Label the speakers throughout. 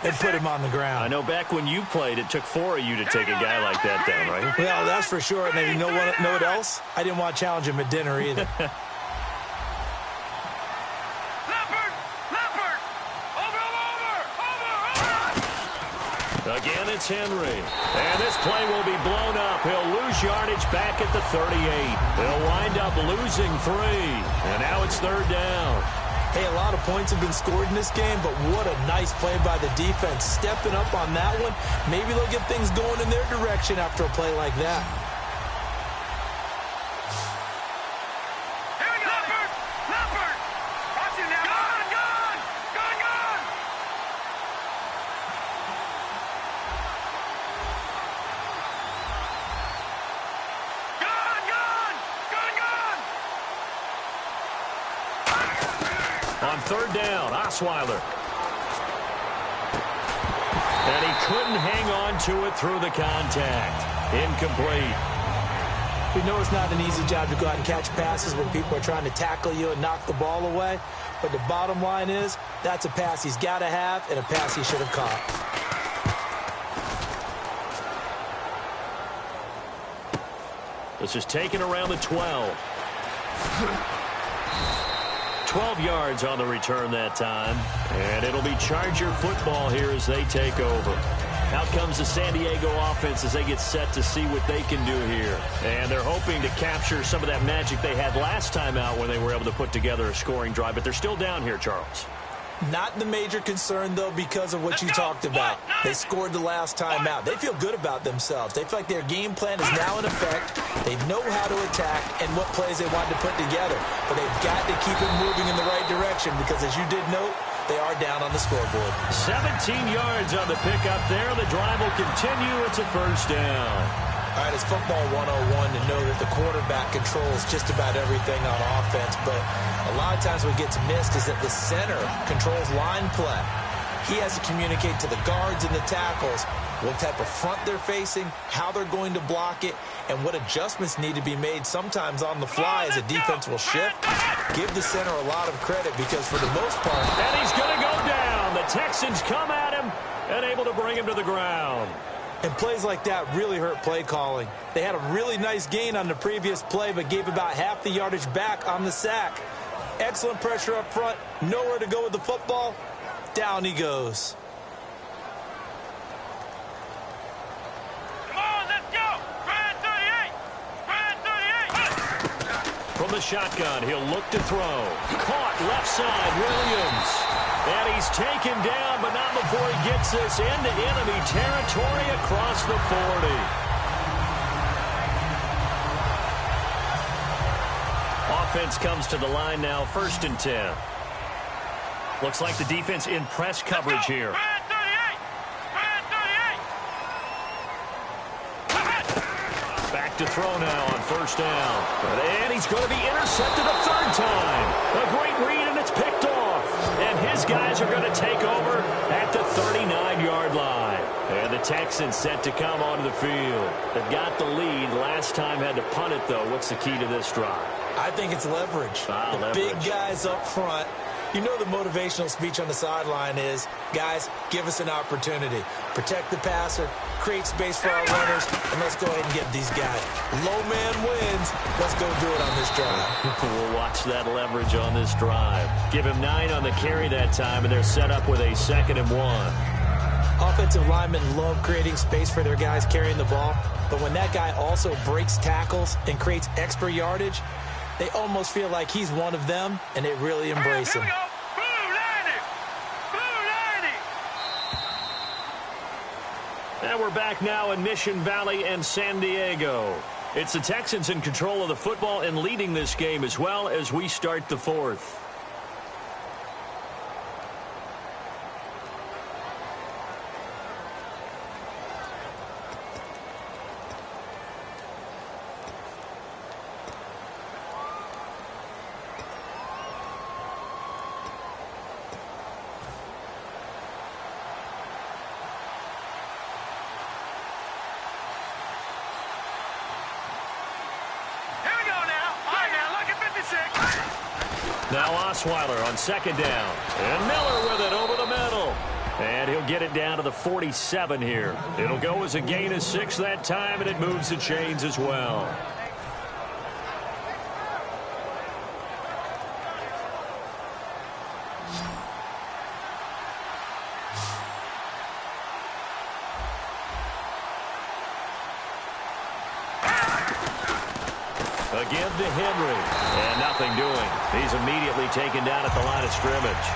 Speaker 1: and put him on the ground.
Speaker 2: I know back when you played, it took 4 of you to take a guy like that down, right?
Speaker 1: Well, that's for sure. And then you know what else? I didn't want to challenge him at dinner either.
Speaker 2: Again, it's Henry. And this play will be blown up. He'll lose yardage back at the 38. He'll wind up losing 3. And now it's 3rd down.
Speaker 1: Hey, a lot of points have been scored in this game, but what a nice play by the defense. Stepping up on that one. Maybe they'll get things going in their direction after a play like that.
Speaker 2: On 3rd down, Osweiler. And he couldn't hang on to it through the contact. Incomplete.
Speaker 1: We know it's not an easy job to go out and catch passes when people are trying to tackle you and knock the ball away. But the bottom line is, that's a pass he's got to have and a pass he should have caught.
Speaker 2: This is taken around the 12. 12 yards on the return that time. And it'll be Charger football here as they take over. Out comes the San Diego offense as they get set to see what they can do here. And they're hoping to capture some of that magic they had last time out when they were able to put together a scoring drive. But they're still down here, Charles.
Speaker 1: Not the major concern, though, because of what you talked about. They scored the last time out. They feel good about themselves. They feel like their game plan is now in effect. They know how to attack and what plays they want to put together. But they've got to keep it moving in the right direction because, as you did note, they are down on the scoreboard.
Speaker 2: 17 yards on the pickup there. The drive will continue. It's a 1st down.
Speaker 1: All right, it's football 101 to know that the quarterback controls just about everything on offense, but a lot of times what gets missed is that the center controls line play. He has to communicate to the guards and the tackles what type of front they're facing, how they're going to block it, and what adjustments need to be made sometimes on the fly as a defense will shift. Give the center a lot of credit because for the most part...
Speaker 2: And he's going to go down. The Texans come at him and able to bring him to the ground.
Speaker 1: And plays like that really hurt play calling. They had a really nice gain on the previous play, but gave about half the yardage back on the sack. Excellent pressure up front. Nowhere to go with the football. Down he goes.
Speaker 3: Come on, let's go. Brad 38. Brad 38.
Speaker 2: From the shotgun, he'll look to throw. Caught left side, Williams. And he's taken down, but not before he gets this into enemy territory across the 40. Offense comes to the line now, 1st and 10. Looks like the defense in press coverage here.
Speaker 3: Brad 38. Brad 38.
Speaker 2: Back to throw now on 1st down. And he's going to be intercepted a 3rd time. A great read, and it's picked off. And his guys are going to take over at the 39-yard line. And the Texans set to come onto the field. They've got the lead. Last time had to punt it, though. What's the key to this drive?
Speaker 1: I think it's leverage. The big guys up front. You know the motivational speech on the sideline is, guys, give us an opportunity. Protect the passer, create space for our runners, and let's go ahead and get these guys. Low man wins. Let's go do it on this drive.
Speaker 2: We'll watch that leverage on this drive. Give him 9 on the carry that time, and they're set up with a 2nd and 1.
Speaker 1: Offensive linemen love creating space for their guys carrying the ball, but when that guy also breaks tackles and creates extra yardage, they almost feel like he's one of them, and they really embrace him.
Speaker 2: And we're back now in Mission Valley and San Diego. It's the Texans in control of the football and leading this game as well as we start the 4th. Now Osweiler on 2nd down. And Miller with it over the middle. And he'll get it down to the 47 here. It'll go as a gain of 6 that time, and it moves the chains as well. A give to Henry. And nothing doing. He's immediately taken down at the line of scrimmage.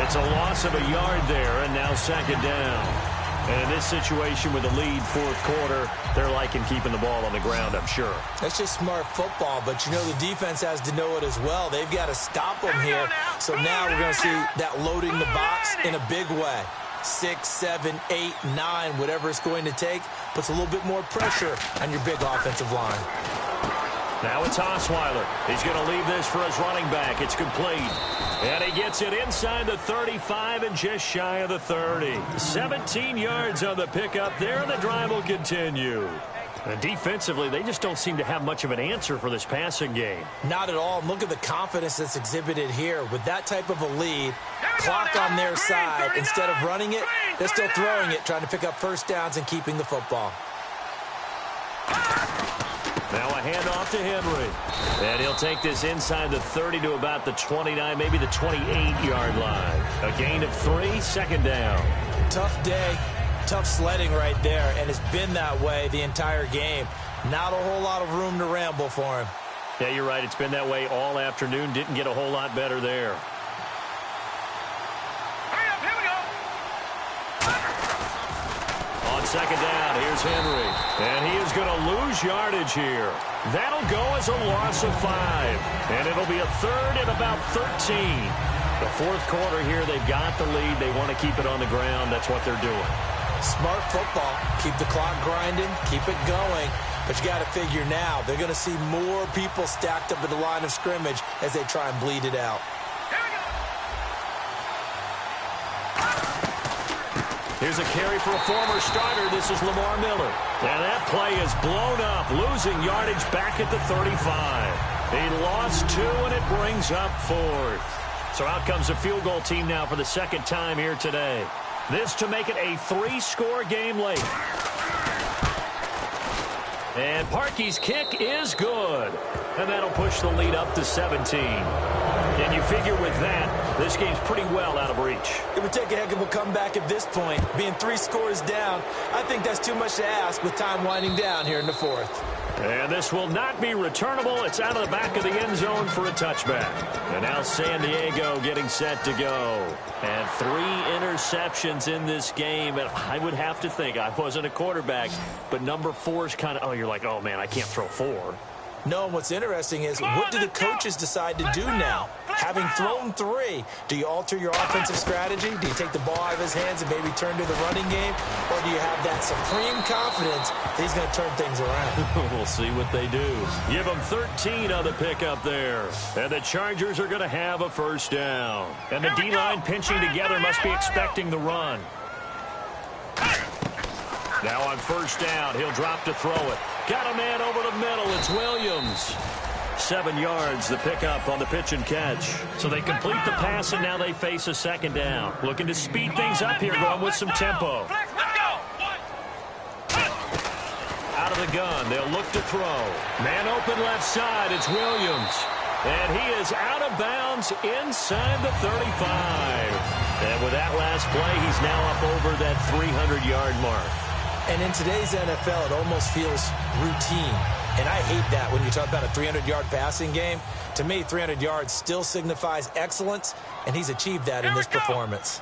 Speaker 2: It's a loss of a yard there, and now second down. And in this situation with the lead fourth quarter, they're liking keeping the ball on the ground, I'm sure.
Speaker 1: That's just smart football, but you know the defense has to know it as well. They've got to stop them here. So now we're going to see that loading the box in a big way. 6, 7, 8, 9, whatever it's going to take, puts a little bit more pressure on your big offensive line.
Speaker 2: Now it's Osweiler. He's going to leave this for his running back. It's complete. And he gets it inside the 35 and just shy of the 30. 17 yards on the pickup there, and the drive will continue. And defensively, they just don't seem to have much of an answer for this passing game.
Speaker 1: Not at all. Look at the confidence that's exhibited here. With that type of a lead, clock on their side, instead of running it, they're still throwing it, trying to pick up first downs and keeping the football.
Speaker 2: Now a handoff to Henry. And he'll take this inside the 30 to about the 29, maybe the 28-yard line. A gain of 3, second down.
Speaker 1: Tough day, tough sledding right there, and it's been that way the entire game. Not a whole lot of room to ramble for him.
Speaker 2: Yeah, you're right. It's been that way all afternoon. Didn't get a whole lot better there.
Speaker 3: Hurry up, here we go.
Speaker 2: On second down, here's Henry. And he is going to lose yardage here. That'll go as a loss of 5. And it'll be a third and about 13. The fourth quarter here, they've got the lead. They want to keep it on the ground. That's what they're doing.
Speaker 1: Smart football. Keep the clock grinding. Keep it going. But you got to figure now, they're going to see more people stacked up at the line of scrimmage as they try and bleed it out.
Speaker 2: Here's a carry for a former starter. This is Lamar Miller. And that play is blown up, losing yardage back at the 35. He lost 2, and it brings up 4th. So out comes the field goal team now for the second time here today. This to make it a 3-score game late. And Parkey's kick is good. And that'll push the lead up to 17. And you figure with that, this game's pretty well out of reach.
Speaker 1: It would take a heck of a comeback at this point. Being 3 scores down, I think that's too much to ask with time winding down here in the fourth.
Speaker 2: And this will not be returnable. It's out of the back of the end zone for a touchback. And now San Diego getting set to go. And 3 interceptions in this game. And I would have to think, I wasn't a quarterback, but number 4 is kind of, you're like, oh, man, I can't throw 4.
Speaker 1: No, and what's interesting is, what do the coaches decide to do now? Having thrown 3, do you alter your offensive strategy? Do you take the ball out of his hands and maybe turn to the running game? Or do you have that supreme confidence that he's going to turn things around?
Speaker 2: We'll see what they do. Give them 13 on the pickup there. And the Chargers are going to have a first down. And the D-line pinching together must be expecting the run. Now on first down, he'll drop to throw it. Got a man over the middle. It's Williams. 7 yards, the pickup on the pitch and catch. So they complete the pass, and now they face a second down. Looking to speed things up here, going with some tempo. Out of the gun, they'll look to throw. Man open left side, it's Williams. And he is out of bounds inside the 35. And with that last play, he's now up over that 300-yard mark.
Speaker 1: And in today's NFL, it almost feels routine. And I hate that when you talk about a 300-yard passing game. To me, 300 yards still signifies excellence, and he's achieved that in this performance.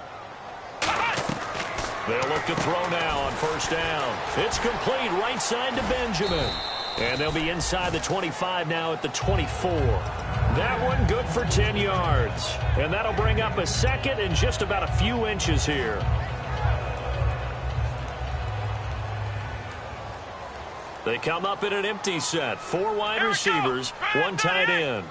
Speaker 2: They'll look to throw now on first down. It's complete right side to Benjamin. And they'll be inside the 25 now at the 24. That one good for 10 yards. And that'll bring up a second and just about a few inches here. They come up in an empty set. 4 wide receivers, 1 tight end.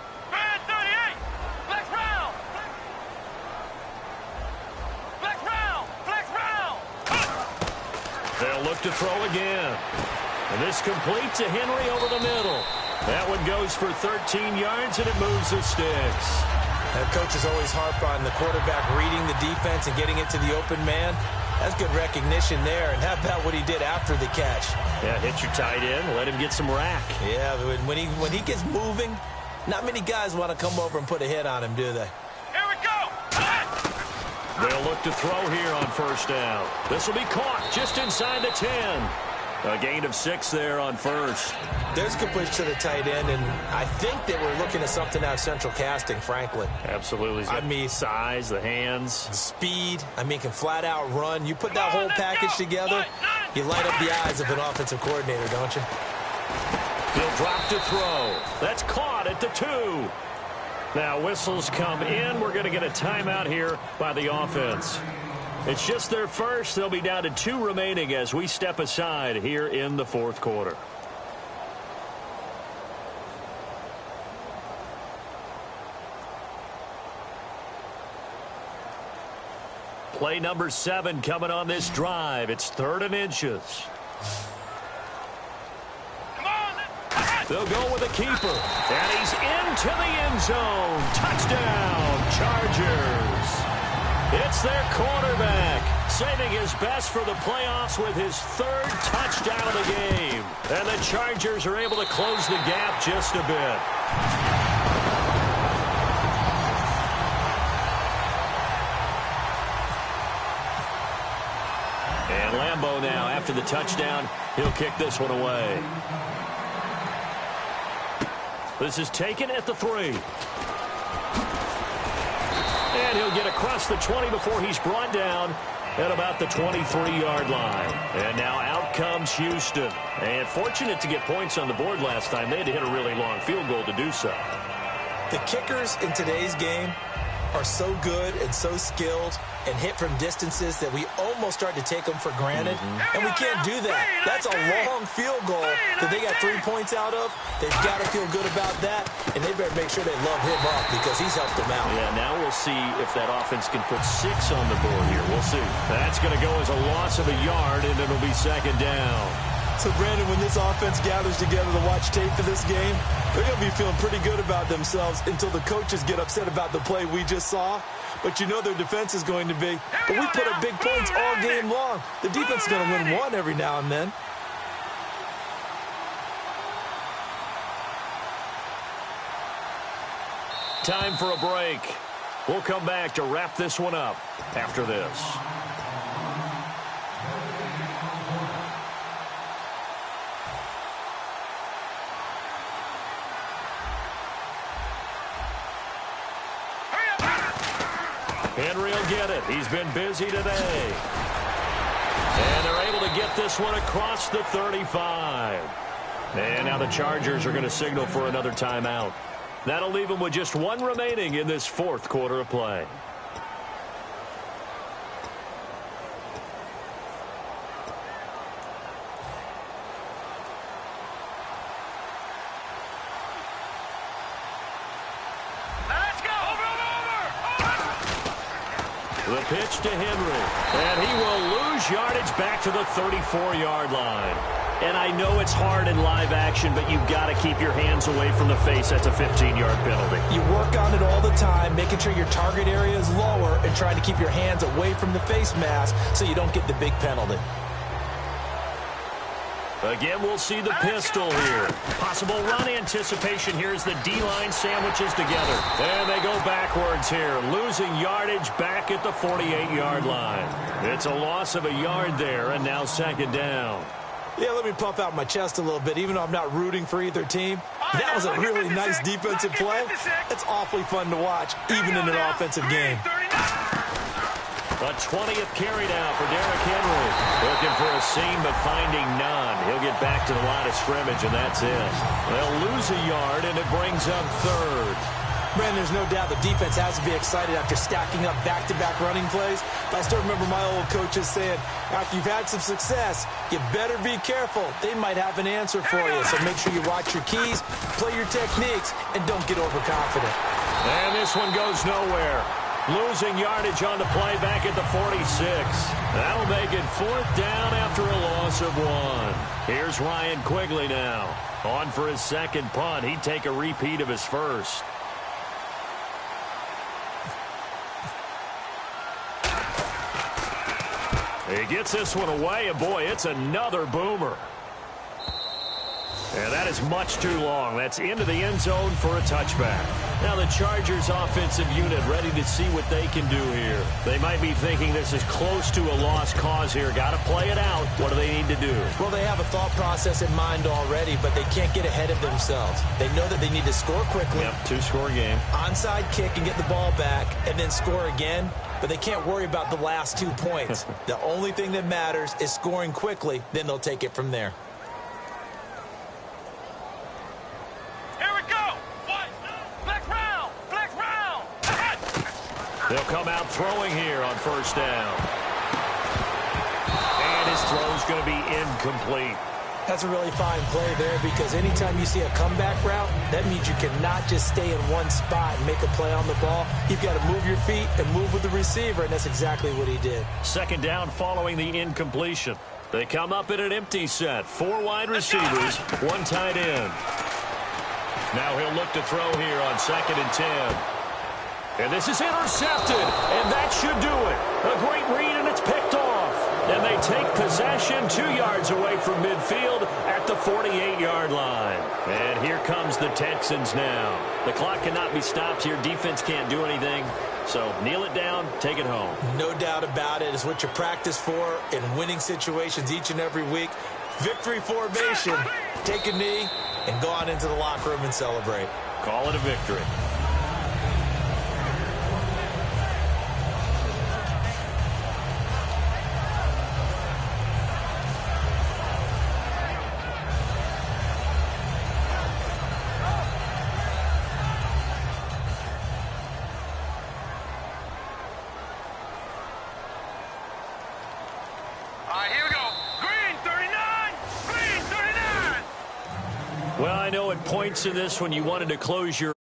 Speaker 2: They'll look to throw again. And this complete to Henry over the middle. That one goes for 13 yards, and it moves the sticks.
Speaker 1: And coaches always harp on the quarterback reading the defense and getting it to the open man. That's good recognition there. And how about what he did after the catch?
Speaker 2: Yeah, hit your tight end, let him get some rack.
Speaker 1: Yeah, when he gets moving, not many guys want to come over and put a hit on him, do they?
Speaker 3: Here we go.
Speaker 2: They'll look to throw here on first down. This will be caught just inside the 10. A gain of 6 there on first.
Speaker 1: There's a good push to the tight end, and I think that we're looking at something out of central casting, frankly.
Speaker 2: Absolutely.
Speaker 1: I mean,
Speaker 2: size, the hands.
Speaker 1: Speed. I mean, can flat out run. You put that whole package together, you light up the eyes of an offensive coordinator, don't you?
Speaker 2: He'll drop to throw. That's caught at the 2. Now whistles come in. We're going to get a timeout here by the offense. It's just their first. They'll be down to 2 remaining as we step aside here in the fourth quarter. Play number 7 coming on this drive. It's 3rd and inches. They'll go with a keeper. And he's into the end zone. Touchdown, Chargers. It's their quarterback, saving his best for the playoffs with his 3rd touchdown of the game. And the Chargers are able to close the gap just a bit. And Lambeau now, after the touchdown, he'll kick this one away. This is taken at the 3. And he'll get across the 20 before he's brought down at about the 23-yard line. And now out comes Houston. And fortunate to get points on the board last time. They had to hit a really long field goal to do so.
Speaker 1: The kickers in today's game are so good and so skilled and hit from distances that we almost start to take them for granted. And we can't do that. That's a long field goal that they got 3 points out of. They've got to feel good about that, and they better make sure they love him up because he's helped them out.
Speaker 2: Yeah, now we'll see if that offense can put 6 on the board here. We'll see. That's going to go as a loss of a yard, and it'll be 2nd down.
Speaker 1: So, Brandon, when this offense gathers together to watch tape for this game, they're going to be feeling pretty good about themselves until the coaches get upset about the play we just saw. But you know their defense is going to be. But we put up big points all game long. The defense is going to win one every now and then.
Speaker 2: Time for a break. We'll come back to wrap this one up after this. Henry will get it. He's been busy today. And they're able to get this one across the 35. And now the Chargers are going to signal for another timeout. That'll leave them with just 1 remaining in this fourth quarter of play. The pitch to Henry, and he will lose yardage back to the 34-yard line. And I know it's hard in live action, but you've got to keep your hands away from the face. That's a 15-yard penalty.
Speaker 1: You work on it all the time, making sure your target area is lower and trying to keep your hands away from the face mask so you don't get the big penalty.
Speaker 2: Again, we'll see the pistol here. Possible run anticipation here as the D-line sandwiches together. And they go backwards here, losing yardage back at the 48-yard line. It's a loss of a yard there, and now 2nd down.
Speaker 1: Yeah, let me puff out my chest a little bit, even though I'm not rooting for either team. That was a really nice defensive play. It's awfully fun to watch, even in an offensive game.
Speaker 2: A 20th carry now for Derrick Henry. Looking for a seam, but finding none. He'll get back to the line of scrimmage, and that's it. They'll lose a yard, and it brings up 3rd.
Speaker 1: Brandon, there's no doubt the defense has to be excited after stacking up back-to-back running plays. But I still remember my old coaches saying, after you've had some success, you better be careful. They might have an answer for you. So make sure you watch your keys, play your techniques, and don't get overconfident.
Speaker 2: And this one goes nowhere. Losing yardage on the play back at the 46. That'll make it 4th down after a loss of 1. Here's Ryan Quigley now. On for his 2nd punt. He'd take a repeat of his first. He gets this one away, and boy, it's another boomer. And that is much too long. That's into the end zone for a touchback. Now the Chargers offensive unit ready to see what they can do here. They might be thinking this is close to a lost cause here. Got to play it out. What do they need to do?
Speaker 1: Well, they have a thought process in mind already, but they can't get ahead of themselves. They know that they need to score quickly.
Speaker 2: Yep, two-score game.
Speaker 1: Onside kick and get the ball back and then score again. But they can't worry about the last 2 points. The only thing that matters is scoring quickly. Then they'll take it from there.
Speaker 2: They'll come out throwing here on first down. And his throw's going to be incomplete.
Speaker 1: That's a really fine play there because anytime you see a comeback route, that means you cannot just stay in one spot and make a play on the ball. You've got to move your feet and move with the receiver, and that's exactly what he did.
Speaker 2: Second down following the incompletion. They come up in an empty set. 4 wide receivers, 1 tight end. Now he'll look to throw here on 2nd and 10. And this is intercepted, and that should do it. A great read, and it's picked off. And they take possession 2 yards away from midfield at the 48-yard line. And here comes the Texans now. The clock cannot be stopped here. Defense can't do anything. So kneel it down, take it home.
Speaker 1: No doubt about it. It's what you practice for in winning situations each and every week. Victory formation. Take a knee and go on into the locker room and celebrate.
Speaker 2: Call it a victory. Well, I know at points in this when you wanted to close your